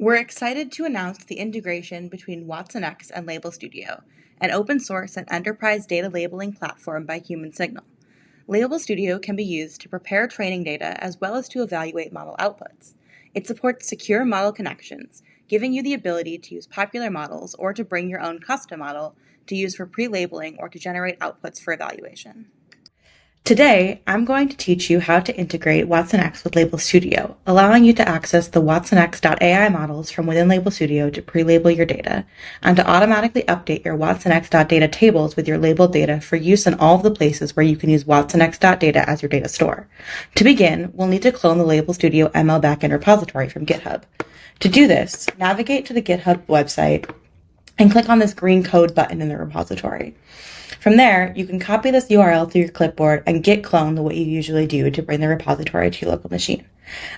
We're excited to announce the integration between WatsonX and Label Studio, an open source and enterprise data labeling platform by Human Signal. Label Studio can be used to prepare training data as well as to evaluate model outputs. It supports secure model connections, giving you the ability to use popular models or to bring your own custom model to use for pre-labeling or to generate outputs for evaluation. Today, I'm going to teach you how to integrate WatsonX with Label Studio, allowing you to access the WatsonX.ai models from within Label Studio to pre-label your data, and to automatically update your WatsonX.data tables with your labeled data for use in all of the places where you can use WatsonX.data as your data store. To begin, we'll need to clone the Label Studio ML backend repository from GitHub. To do this, navigate to the GitHub website and click on this green code button in the repository. From there, you can copy this URL to your clipboard and git clone the way you usually do to bring the repository to your local machine.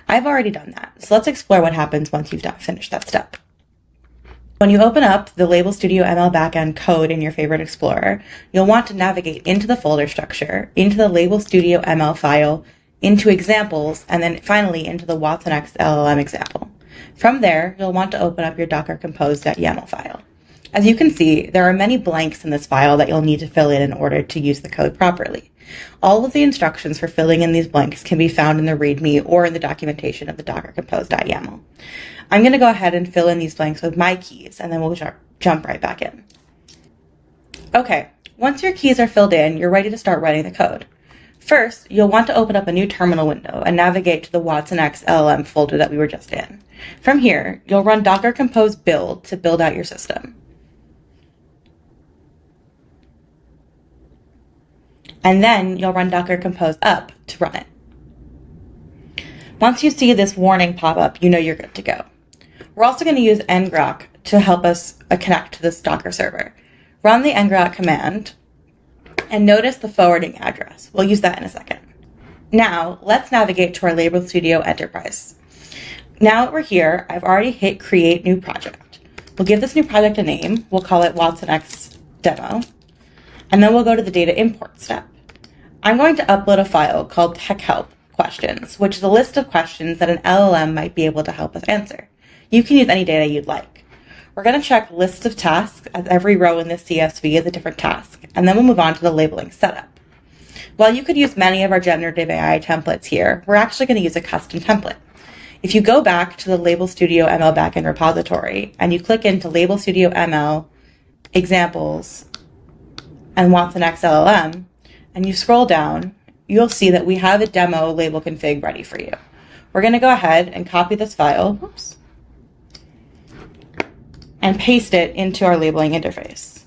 I've already done that, so let's explore what happens once you've finished that step. When you open up the Label Studio ML backend code in your favorite explorer, you'll want to navigate into the folder structure, into the Label Studio ML file, into examples, and then finally into the WatsonX LLM example. From there, you'll want to open up your Docker Compose.yaml file. As you can see, there are many blanks in this file that you'll need to fill in order to use the code properly. All of the instructions for filling in these blanks can be found in the README or in the documentation of the Docker Compose.yaml. I'm going to go ahead and fill in these blanks with my keys, and then we'll jump right back in. Okay, once your keys are filled in, you're ready to start writing the code. First, you'll want to open up a new terminal window and navigate to the WatsonX LLM folder that we were just in. From here, you'll run Docker Compose build to build out your system. And then you'll run Docker Compose up to run it. Once you see this warning pop up, you know you're good to go. We're also going to use ngrok to help us connect to this Docker server. Run the ngrok command and notice the forwarding address. We'll use that in a second. Now, let's navigate to our Label Studio Enterprise. Now that we're here, I've already hit Create New Project. We'll give this new project a name. We'll call it WatsonX Demo. And then we'll go to the data import step. I'm going to upload a file called Tech Help Questions, which is a list of questions that an LLM might be able to help us answer. You can use any data you'd like. We're going to check lists of tasks, as every row in this CSV is a different task, and then we'll move on to the labeling setup. While you could use many of our generative AI templates here, we're actually going to use a custom template. If you go back to the Label Studio ML backend repository and you click into Label Studio ML examples and WatsonX LLM, and you scroll down, you'll see that we have a demo label config ready for you. We're going to go ahead and copy this file, and paste it into our labeling interface.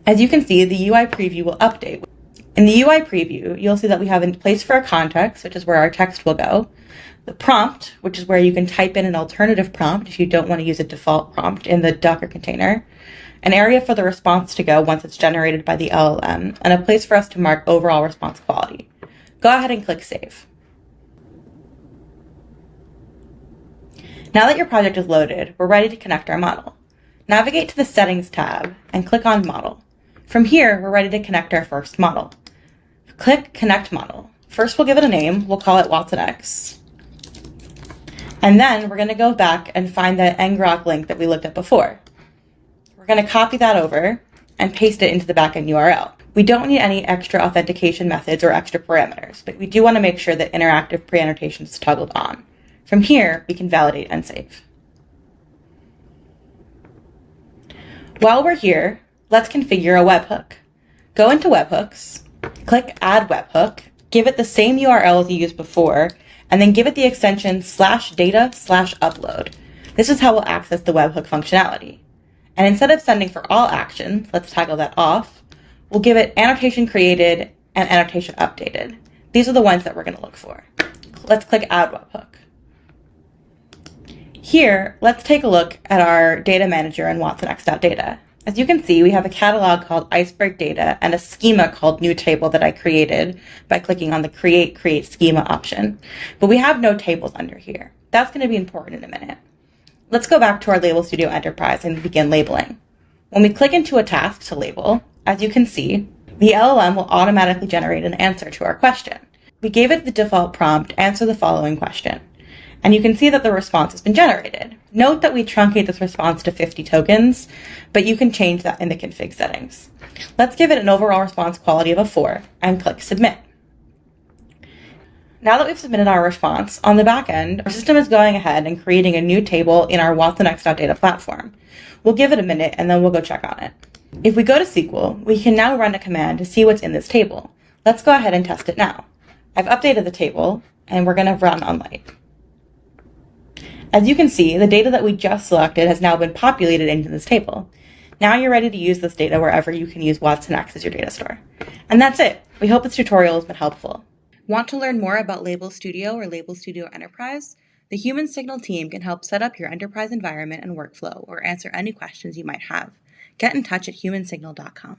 As you can see, the UI preview will update. In the UI preview, you'll see that we have a place for our context, which is where our text will go, the prompt, which is where you can type in an alternative prompt if you don't want to use a default prompt in the Docker container, an area for the response to go once it's generated by the LLM, and a place for us to mark overall response quality. Go ahead and click Save. Now that your project is loaded, we're ready to connect our model. Navigate to the Settings tab and click on Model. From here, we're ready to connect our first model. Click Connect Model. First, we'll give it a name. We'll call it WatsonX. And then we're going to go back and find that ngrok link that we looked at before. We're going to copy that over and paste it into the backend URL. We don't need any extra authentication methods or extra parameters, but we do want to make sure that interactive pre-annotation is toggled on. From here, we can validate and save. While we're here, let's configure a webhook. Go into webhooks, click Add Webhook, give it the same URL as you used before, and then give it the extension /data/upload. This is how we'll access the webhook functionality. And instead of sending for all actions, let's toggle that off, we'll give it annotation created and annotation updated. These are the ones that we're going to look for. Let's click Add Webhook. Here, let's take a look at our data manager in WatsonX.data. As you can see, we have a catalog called Iceberg Data and a schema called New Table that I created by clicking on the Create Schema option. But we have no tables under here. That's going to be important in a minute. Let's go back to our Label Studio Enterprise and begin labeling. When we click into a task to label, as you can see, the LLM will automatically generate an answer to our question. We gave it the default prompt, answer the following question. And you can see that the response has been generated. Note that we truncate this response to 50 tokens, but you can change that in the config settings. Let's give it an overall response quality of a 4 and click Submit. Now that we've submitted our response, on the back end, our system is going ahead and creating a new table in our WatsonX.data platform. We'll give it a minute and then we'll go check on it. If we go to SQL, we can now run a command to see what's in this table. Let's go ahead and test it now. I've updated the table and we're going to run on light. As you can see, the data that we just selected has now been populated into this table. Now you're ready to use this data wherever you can use WatsonX as your data store. And that's it. We hope this tutorial has been helpful. Want to learn more about Label Studio or Label Studio Enterprise? The Human Signal team can help set up your enterprise environment and workflow or answer any questions you might have. Get in touch at humansignal.com.